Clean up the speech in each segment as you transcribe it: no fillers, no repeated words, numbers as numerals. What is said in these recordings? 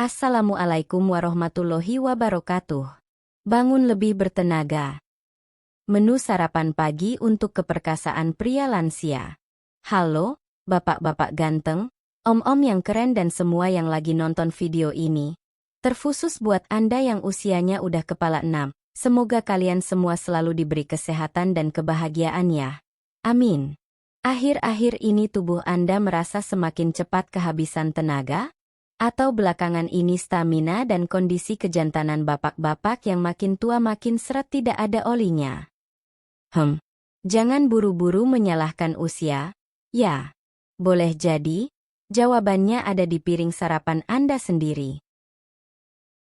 Assalamualaikum warahmatullahi wabarakatuh. Bangun lebih bertenaga. Menu sarapan pagi untuk keperkasaan pria lansia. Halo, bapak-bapak ganteng, om-om yang keren dan semua yang lagi nonton video ini. Terkhusus buat Anda yang usianya udah kepala 6, semoga kalian semua selalu diberi kesehatan dan kebahagiaan ya. Amin. Akhir-akhir ini tubuh Anda merasa semakin cepat kehabisan tenaga? Atau belakangan ini stamina dan kondisi kejantanan bapak-bapak yang makin tua makin seret tidak ada olinya? Jangan buru-buru menyalahkan usia. Ya, boleh jadi, jawabannya ada di piring sarapan Anda sendiri.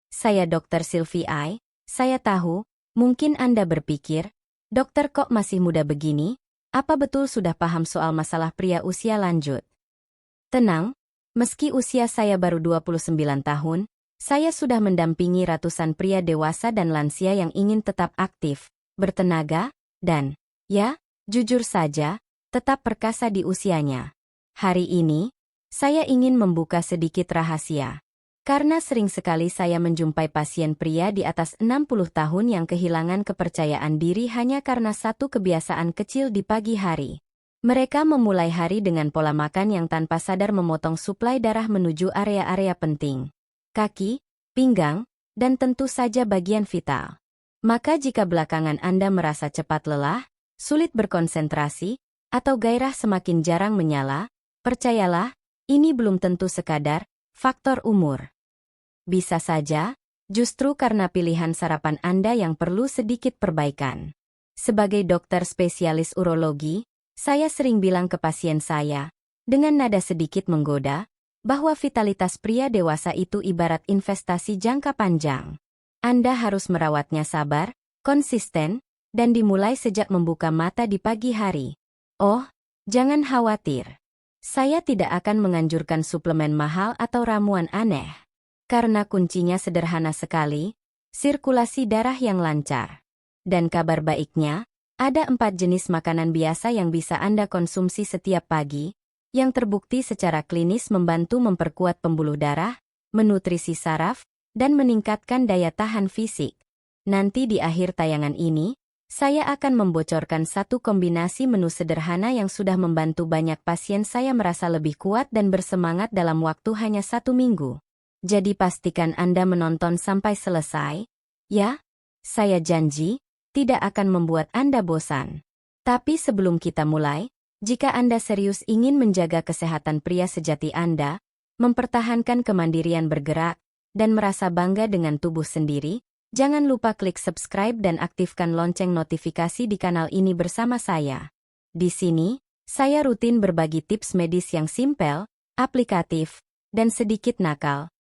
Saya Dr. Sylvie I. Saya tahu, mungkin Anda berpikir, dokter kok masih muda begini? Apa betul sudah paham soal masalah pria usia lanjut? Tenang. Meski usia saya baru 29 tahun, saya sudah mendampingi ratusan pria dewasa dan lansia yang ingin tetap aktif, bertenaga, dan, ya, jujur saja, tetap perkasa di usianya. Hari ini, saya ingin membuka sedikit rahasia. Karena sering sekali saya menjumpai pasien pria di atas 60 tahun yang kehilangan kepercayaan diri hanya karena satu kebiasaan kecil di pagi hari. Mereka memulai hari dengan pola makan yang tanpa sadar memotong suplai darah menuju area-area penting. Kaki, pinggang, dan tentu saja bagian vital. Maka jika belakangan Anda merasa cepat lelah, sulit berkonsentrasi, atau gairah semakin jarang menyala, percayalah, ini belum tentu sekadar faktor umur. Bisa saja, justru karena pilihan sarapan Anda yang perlu sedikit perbaikan. Sebagai dokter spesialis urologi, saya sering bilang ke pasien saya, dengan nada sedikit menggoda, bahwa vitalitas pria dewasa itu ibarat investasi jangka panjang. Anda harus merawatnya sabar, konsisten, dan dimulai sejak membuka mata di pagi hari. Oh, jangan khawatir. Saya tidak akan menganjurkan suplemen mahal atau ramuan aneh. Karena kuncinya sederhana sekali, sirkulasi darah yang lancar. Dan kabar baiknya, ada 4 jenis makanan biasa yang bisa Anda konsumsi setiap pagi, yang terbukti secara klinis membantu memperkuat pembuluh darah, menutrisi saraf, dan meningkatkan daya tahan fisik. Nanti di akhir tayangan ini, saya akan membocorkan satu kombinasi menu sederhana yang sudah membantu banyak pasien saya merasa lebih kuat dan bersemangat dalam waktu hanya 1 minggu. Jadi pastikan Anda menonton sampai selesai. Ya, saya janji, tidak akan membuat Anda bosan. Tapi sebelum kita mulai, jika Anda serius ingin menjaga kesehatan pria sejati Anda, mempertahankan kemandirian bergerak, dan merasa bangga dengan tubuh sendiri, jangan lupa klik subscribe dan aktifkan lonceng notifikasi di kanal ini bersama saya. Di sini, saya rutin berbagi tips medis yang simpel, aplikatif, dan sedikit nakal.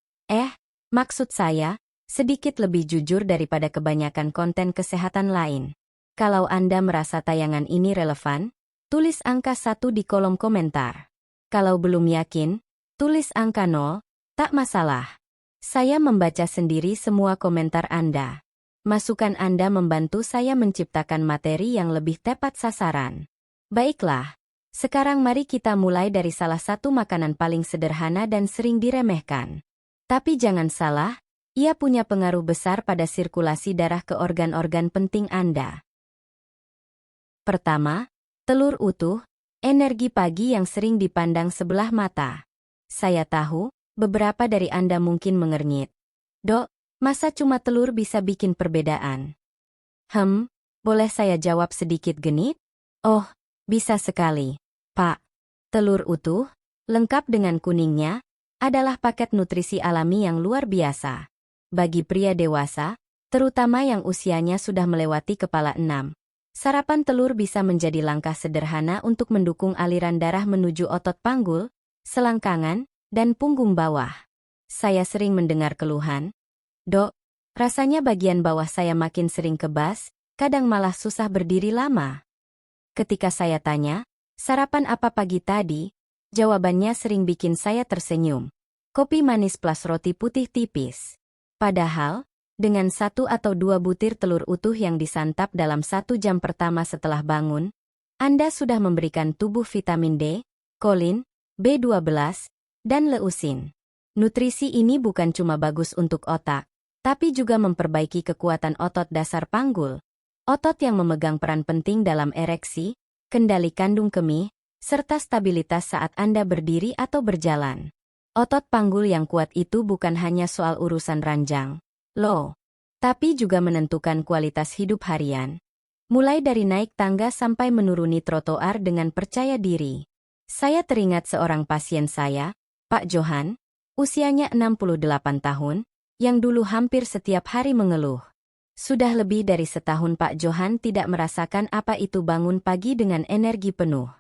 Maksud saya, sedikit lebih jujur daripada kebanyakan konten kesehatan lain. Kalau Anda merasa tayangan ini relevan, tulis angka 1 di kolom komentar. Kalau belum yakin, tulis angka 0, tak masalah. Saya membaca sendiri semua komentar Anda. Masukan Anda membantu saya menciptakan materi yang lebih tepat sasaran. Baiklah, sekarang mari kita mulai dari salah satu makanan paling sederhana dan sering diremehkan. Tapi jangan salah, ia punya pengaruh besar pada sirkulasi darah ke organ-organ penting Anda. Pertama, telur utuh, energi pagi yang sering dipandang sebelah mata. Saya tahu, beberapa dari Anda mungkin mengernyit. Dok, masa cuma telur bisa bikin perbedaan? Boleh saya jawab sedikit genit? Oh, bisa sekali, Pak. Telur utuh, lengkap dengan kuningnya, adalah paket nutrisi alami yang luar biasa. Bagi pria dewasa, terutama yang usianya sudah melewati kepala 6, sarapan telur bisa menjadi langkah sederhana untuk mendukung aliran darah menuju otot panggul, selangkangan, dan punggung bawah. Saya sering mendengar keluhan, "Dok, rasanya bagian bawah saya makin sering kebas, kadang malah susah berdiri lama." Ketika saya tanya, "Sarapan apa pagi tadi?" Jawabannya sering bikin saya tersenyum. Kopi manis plus roti putih tipis. Padahal, dengan 1 atau 2 butir telur utuh yang disantap dalam 1 jam pertama setelah bangun, Anda sudah memberikan tubuh vitamin D, kolin, B12, dan leusin. Nutrisi ini bukan cuma bagus untuk otak, tapi juga memperbaiki kekuatan otot dasar panggul. Otot yang memegang peran penting dalam ereksi, kendali kandung kemih, serta stabilitas saat Anda berdiri atau berjalan. Otot panggul yang kuat itu bukan hanya soal urusan ranjang, loh, tapi juga menentukan kualitas hidup harian. Mulai dari naik tangga sampai menuruni trotoar dengan percaya diri. Saya teringat seorang pasien saya, Pak Johan, usianya 68 tahun, yang dulu hampir setiap hari mengeluh. Sudah lebih dari setahun Pak Johan tidak merasakan apa itu bangun pagi dengan energi penuh.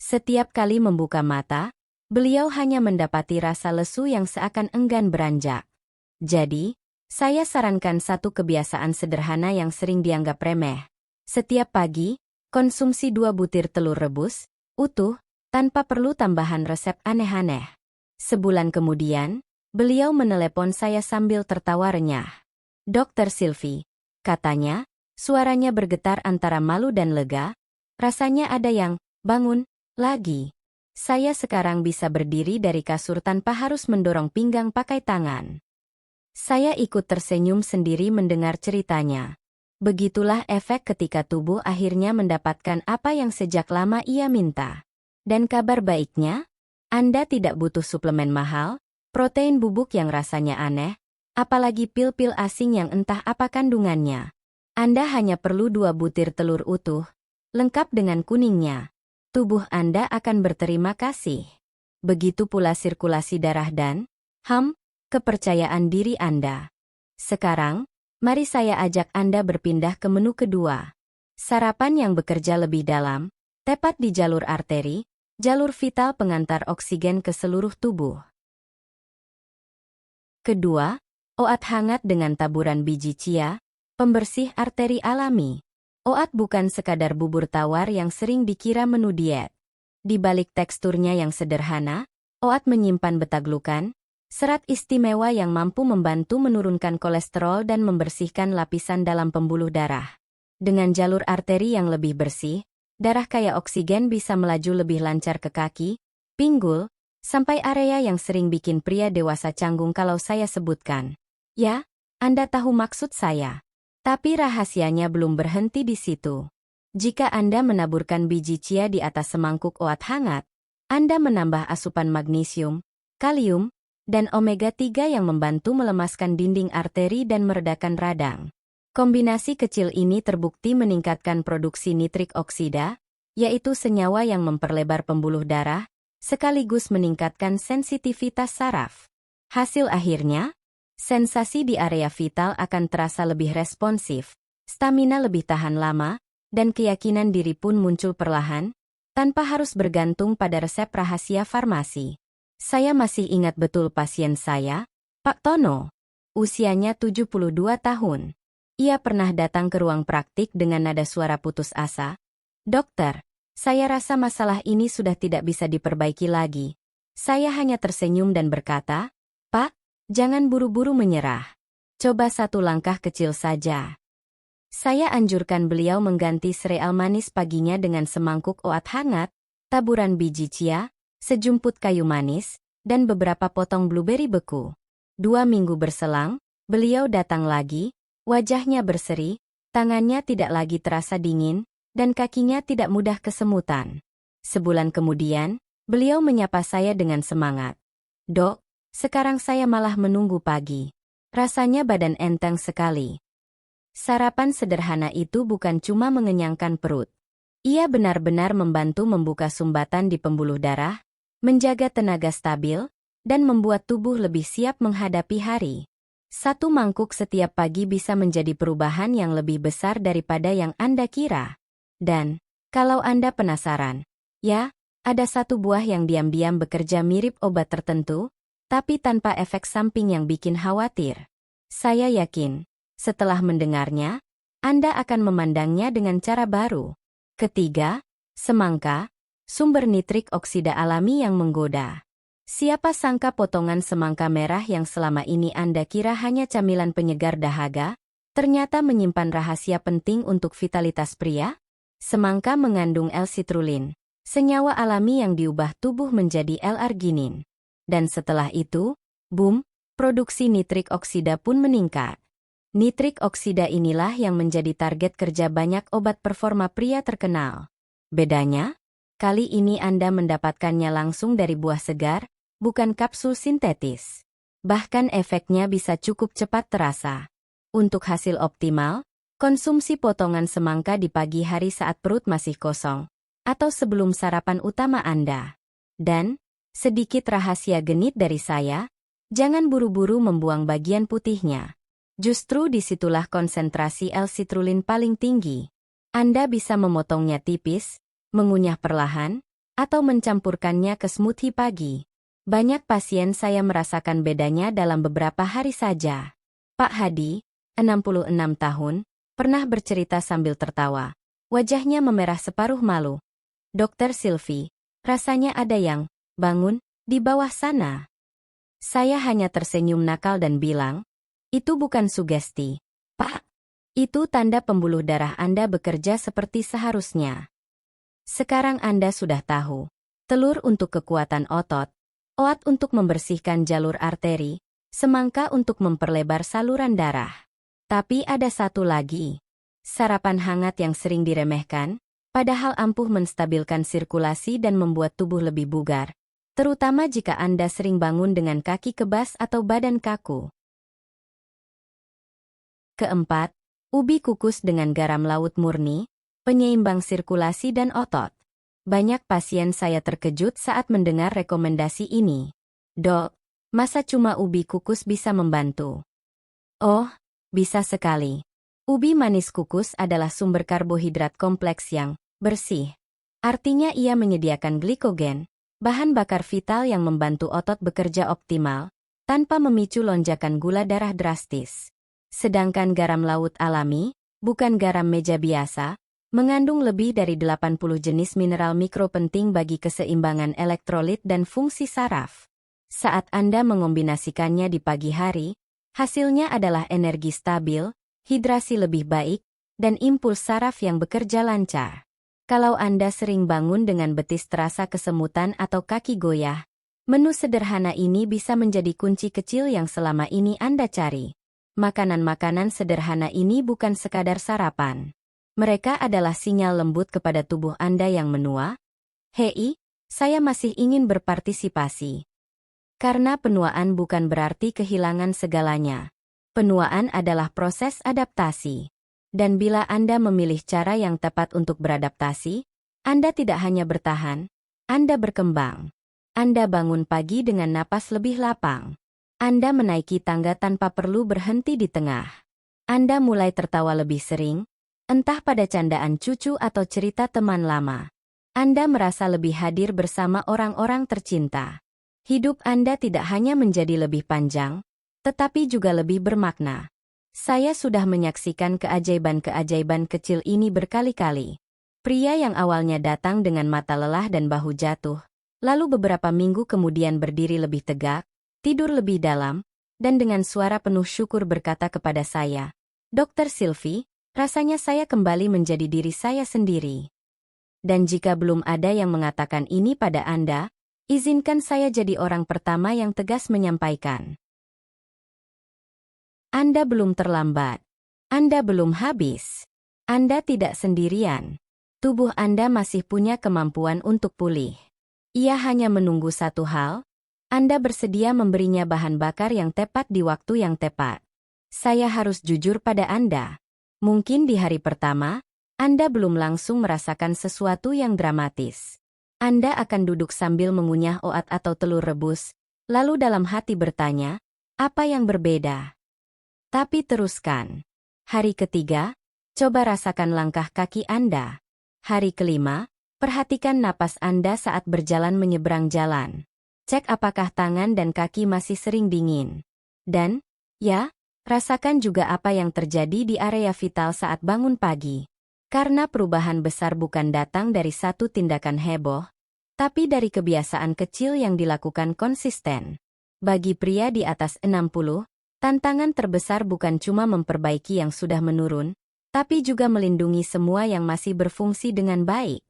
Setiap kali membuka mata, beliau hanya mendapati rasa lesu yang seakan enggan beranjak. Jadi, saya sarankan satu kebiasaan sederhana yang sering dianggap remeh. Setiap pagi, konsumsi 2 butir telur rebus, utuh, tanpa perlu tambahan resep aneh-aneh. Sebulan kemudian, beliau menelepon saya sambil tertawa renyah. Dokter Silvi, katanya, suaranya bergetar antara malu dan lega, rasanya ada yang bangun lagi. Saya sekarang bisa berdiri dari kasur tanpa harus mendorong pinggang pakai tangan. Saya ikut tersenyum sendiri mendengar ceritanya. Begitulah efek ketika tubuh akhirnya mendapatkan apa yang sejak lama ia minta. Dan kabar baiknya, Anda tidak butuh suplemen mahal, protein bubuk yang rasanya aneh, apalagi pil-pil asing yang entah apa kandungannya. Anda hanya perlu 2 butir telur utuh, lengkap dengan kuningnya. Tubuh Anda akan berterima kasih. Begitu pula sirkulasi darah dan, kepercayaan diri Anda. Sekarang, mari saya ajak Anda berpindah ke menu kedua. Sarapan yang bekerja lebih dalam, tepat di jalur arteri, jalur vital pengantar oksigen ke seluruh tubuh. Kedua, OAT hangat dengan taburan biji chia, pembersih arteri alami. OAT bukan sekadar bubur tawar yang sering dikira menu diet. Di balik teksturnya yang sederhana, OAT menyimpan betaglukan, serat istimewa yang mampu membantu menurunkan kolesterol dan membersihkan lapisan dalam pembuluh darah. Dengan jalur arteri yang lebih bersih, darah kaya oksigen bisa melaju lebih lancar ke kaki, pinggul, sampai area yang sering bikin pria dewasa canggung kalau saya sebutkan. Ya, Anda tahu maksud saya. Tapi rahasianya belum berhenti di situ. Jika Anda menaburkan biji chia di atas semangkuk OAT hangat, Anda menambah asupan magnesium, kalium, dan omega-3 yang membantu melemaskan dinding arteri dan meredakan radang. Kombinasi kecil ini terbukti meningkatkan produksi nitrik oksida, yaitu senyawa yang memperlebar pembuluh darah, sekaligus meningkatkan sensitivitas saraf. Hasil akhirnya, sensasi di area vital akan terasa lebih responsif, stamina lebih tahan lama, dan keyakinan diri pun muncul perlahan, tanpa harus bergantung pada resep rahasia farmasi. Saya masih ingat betul pasien saya, Pak Tono. Usianya 72 tahun. Ia pernah datang ke ruang praktik dengan nada suara putus asa. Dokter, saya rasa masalah ini sudah tidak bisa diperbaiki lagi. Saya hanya tersenyum dan berkata, Pak, jangan buru-buru menyerah. Coba satu langkah kecil saja. Saya anjurkan beliau mengganti sereal manis paginya dengan semangkuk OAT hangat, taburan biji chia, sejumput kayu manis, dan beberapa potong blueberry beku. 2 minggu berselang, beliau datang lagi, wajahnya berseri, tangannya tidak lagi terasa dingin, dan kakinya tidak mudah kesemutan. Sebulan kemudian, beliau menyapa saya dengan semangat. Dok, sekarang saya malah menunggu pagi. Rasanya badan enteng sekali. Sarapan sederhana itu bukan cuma mengenyangkan perut. Ia benar-benar membantu membuka sumbatan di pembuluh darah, menjaga tenaga stabil, dan membuat tubuh lebih siap menghadapi hari. 1 mangkuk setiap pagi bisa menjadi perubahan yang lebih besar daripada yang Anda kira. Dan, kalau Anda penasaran, ya, ada 1 buah yang diam-diam bekerja mirip obat tertentu, tapi tanpa efek samping yang bikin khawatir. Saya yakin, setelah mendengarnya, Anda akan memandangnya dengan cara baru. Ketiga, semangka, sumber nitrik oksida alami yang menggoda. Siapa sangka potongan semangka merah yang selama ini Anda kira hanya camilan penyegar dahaga, ternyata menyimpan rahasia penting untuk vitalitas pria? Semangka mengandung L-citrulline, senyawa alami yang diubah tubuh menjadi L-arginin. Dan setelah itu, Boom, produksi nitrik oksida pun meningkat. Nitrik oksida inilah yang menjadi target kerja banyak obat performa pria terkenal. Bedanya, kali ini Anda mendapatkannya langsung dari buah segar, bukan kapsul sintetis. Bahkan efeknya bisa cukup cepat terasa. Untuk hasil optimal, konsumsi potongan semangka di pagi hari saat perut masih kosong, atau sebelum sarapan utama Anda. Dan, sedikit rahasia genit dari saya, jangan buru-buru membuang bagian putihnya. Justru disitulah konsentrasi L-citrulline paling tinggi. Anda bisa memotongnya tipis, mengunyah perlahan, atau mencampurkannya ke smoothie pagi. Banyak pasien saya merasakan bedanya dalam beberapa hari saja. Pak Hadi, 66 tahun, pernah bercerita sambil tertawa. Wajahnya memerah separuh malu. Dokter Silvi, rasanya ada yang bangun di bawah sana. Saya hanya tersenyum nakal dan bilang, itu bukan sugesti, Pak. Itu tanda pembuluh darah Anda bekerja seperti seharusnya. Sekarang Anda sudah tahu. Telur untuk kekuatan otot, oat untuk membersihkan jalur arteri, semangka untuk memperlebar saluran darah. Tapi ada satu lagi. Sarapan hangat yang sering diremehkan, padahal ampuh menstabilkan sirkulasi dan membuat tubuh lebih bugar. Terutama jika Anda sering bangun dengan kaki kebas atau badan kaku. Keempat, ubi kukus dengan garam laut murni, penyeimbang sirkulasi dan otot. Banyak pasien saya terkejut saat mendengar rekomendasi ini. Dok, masa cuma ubi kukus bisa membantu? Oh, bisa sekali. Ubi manis kukus adalah sumber karbohidrat kompleks yang bersih. Artinya ia menyediakan glikogen, bahan bakar vital yang membantu otot bekerja optimal, tanpa memicu lonjakan gula darah drastis. Sedangkan garam laut alami, bukan garam meja biasa, mengandung lebih dari 80 jenis mineral mikro penting bagi keseimbangan elektrolit dan fungsi saraf. Saat Anda mengombinasikannya di pagi hari, hasilnya adalah energi stabil, hidrasi lebih baik, dan impuls saraf yang bekerja lancar. Kalau Anda sering bangun dengan betis terasa kesemutan atau kaki goyah, menu sederhana ini bisa menjadi kunci kecil yang selama ini Anda cari. Makanan-makanan sederhana ini bukan sekadar sarapan. Mereka adalah sinyal lembut kepada tubuh Anda yang menua. Hei, saya masih ingin berpartisipasi. Karena penuaan bukan berarti kehilangan segalanya. Penuaan adalah proses adaptasi. Dan bila Anda memilih cara yang tepat untuk beradaptasi, Anda tidak hanya bertahan, Anda berkembang. Anda bangun pagi dengan napas lebih lapang. Anda menaiki tangga tanpa perlu berhenti di tengah. Anda mulai tertawa lebih sering, entah pada candaan cucu atau cerita teman lama. Anda merasa lebih hadir bersama orang-orang tercinta. Hidup Anda tidak hanya menjadi lebih panjang, tetapi juga lebih bermakna. Saya sudah menyaksikan keajaiban-keajaiban kecil ini berkali-kali. Pria yang awalnya datang dengan mata lelah dan bahu jatuh, lalu beberapa minggu kemudian berdiri lebih tegak, tidur lebih dalam, dan dengan suara penuh syukur berkata kepada saya, Dokter Silvi, rasanya saya kembali menjadi diri saya sendiri. Dan jika belum ada yang mengatakan ini pada Anda, izinkan saya jadi orang pertama yang tegas menyampaikan. Anda belum terlambat. Anda belum habis. Anda tidak sendirian. Tubuh Anda masih punya kemampuan untuk pulih. Ia hanya menunggu satu hal, Anda bersedia memberinya bahan bakar yang tepat di waktu yang tepat. Saya harus jujur pada Anda. Mungkin di hari pertama, Anda belum langsung merasakan sesuatu yang dramatis. Anda akan duduk sambil mengunyah oat atau telur rebus, lalu dalam hati bertanya, apa yang berbeda? Tapi teruskan. Hari ketiga, coba rasakan langkah kaki Anda. Hari kelima, perhatikan napas Anda saat berjalan menyeberang jalan. Cek apakah tangan dan kaki masih sering dingin. Dan, ya, rasakan juga apa yang terjadi di area vital saat bangun pagi. Karena perubahan besar bukan datang dari satu tindakan heboh, tapi dari kebiasaan kecil yang dilakukan konsisten. Bagi pria di atas 60, tantangan terbesar bukan cuma memperbaiki yang sudah menurun, tapi juga melindungi semua yang masih berfungsi dengan baik.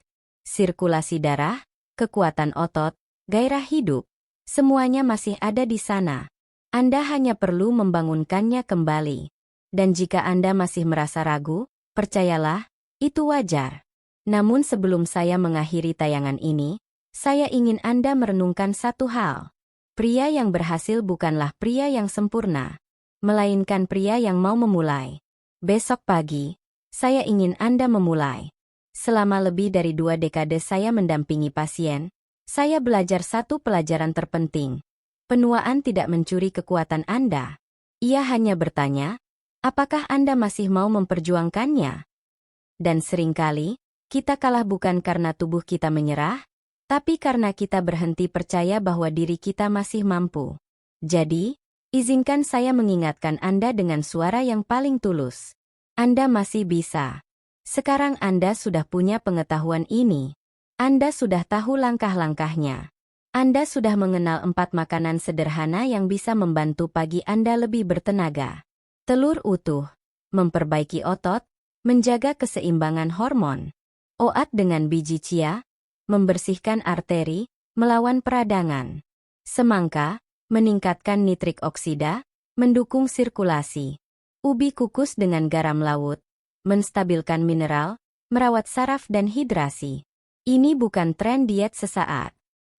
Sirkulasi darah, kekuatan otot, gairah hidup, semuanya masih ada di sana. Anda hanya perlu membangunkannya kembali. Dan jika Anda masih merasa ragu, percayalah, itu wajar. Namun sebelum saya mengakhiri tayangan ini, saya ingin Anda merenungkan satu hal. Pria yang berhasil bukanlah pria yang sempurna, melainkan pria yang mau memulai. Besok pagi, saya ingin Anda memulai. Selama lebih dari 2 dekade saya mendampingi pasien, saya belajar satu pelajaran terpenting. Penuaan tidak mencuri kekuatan Anda. Ia hanya bertanya, apakah Anda masih mau memperjuangkannya? Dan seringkali, kita kalah bukan karena tubuh kita menyerah, tapi karena kita berhenti percaya bahwa diri kita masih mampu. Jadi, izinkan saya mengingatkan Anda dengan suara yang paling tulus. Anda masih bisa. Sekarang Anda sudah punya pengetahuan ini. Anda sudah tahu langkah-langkahnya. Anda sudah mengenal 4 makanan sederhana yang bisa membantu pagi Anda lebih bertenaga. Telur utuh, memperbaiki otot, menjaga keseimbangan hormon. Oat dengan biji chia, membersihkan arteri, melawan peradangan. Semangka, meningkatkan nitrik oksida, mendukung sirkulasi. Ubi kukus dengan garam laut, menstabilkan mineral, merawat saraf dan hidrasi. Ini bukan tren diet sesaat.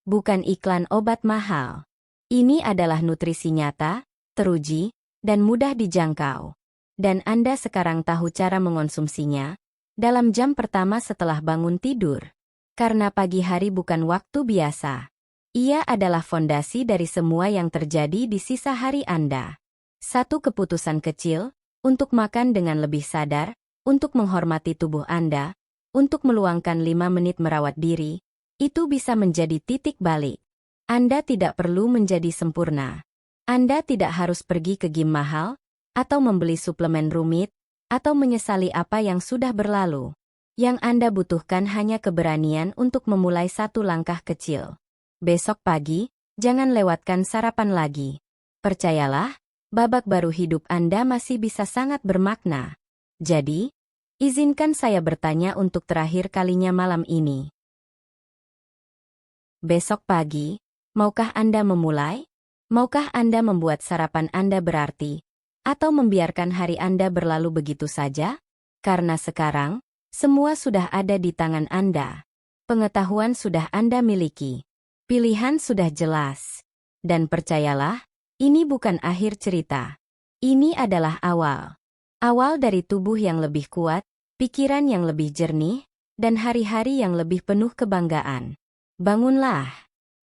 Bukan iklan obat mahal. Ini adalah nutrisi nyata, teruji, dan mudah dijangkau. Dan Anda sekarang tahu cara mengonsumsinya dalam jam pertama setelah bangun tidur. Karena pagi hari bukan waktu biasa. Ia adalah fondasi dari semua yang terjadi di sisa hari Anda. Satu keputusan kecil, untuk makan dengan lebih sadar, untuk menghormati tubuh Anda, untuk meluangkan 5 menit merawat diri, itu bisa menjadi titik balik. Anda tidak perlu menjadi sempurna. Anda tidak harus pergi ke gym mahal, atau membeli suplemen rumit, atau menyesali apa yang sudah berlalu. Yang Anda butuhkan hanya keberanian untuk memulai satu langkah kecil. Besok pagi, jangan lewatkan sarapan lagi. Percayalah, babak baru hidup Anda masih bisa sangat bermakna. Jadi, izinkan saya bertanya untuk terakhir kalinya malam ini. Besok pagi, maukah Anda memulai? Maukah Anda membuat sarapan Anda berarti? Atau membiarkan hari Anda berlalu begitu saja? Karena sekarang, semua sudah ada di tangan Anda. Pengetahuan sudah Anda miliki. Pilihan sudah jelas. Dan percayalah, ini bukan akhir cerita. Ini adalah awal. Awal dari tubuh yang lebih kuat, pikiran yang lebih jernih, dan hari-hari yang lebih penuh kebanggaan. Bangunlah,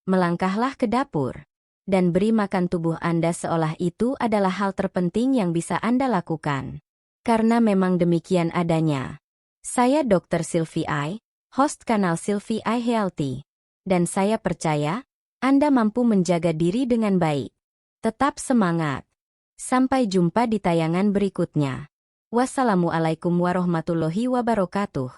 melangkahlah ke dapur, dan beri makan tubuh Anda seolah itu adalah hal terpenting yang bisa Anda lakukan. Karena memang demikian adanya. Saya Dr. Sylvie I, host kanal Sylvie I Healthy. Dan saya percaya, Anda mampu menjaga diri dengan baik. Tetap semangat. Sampai jumpa di tayangan berikutnya. Wassalamualaikum warahmatullahi wabarakatuh.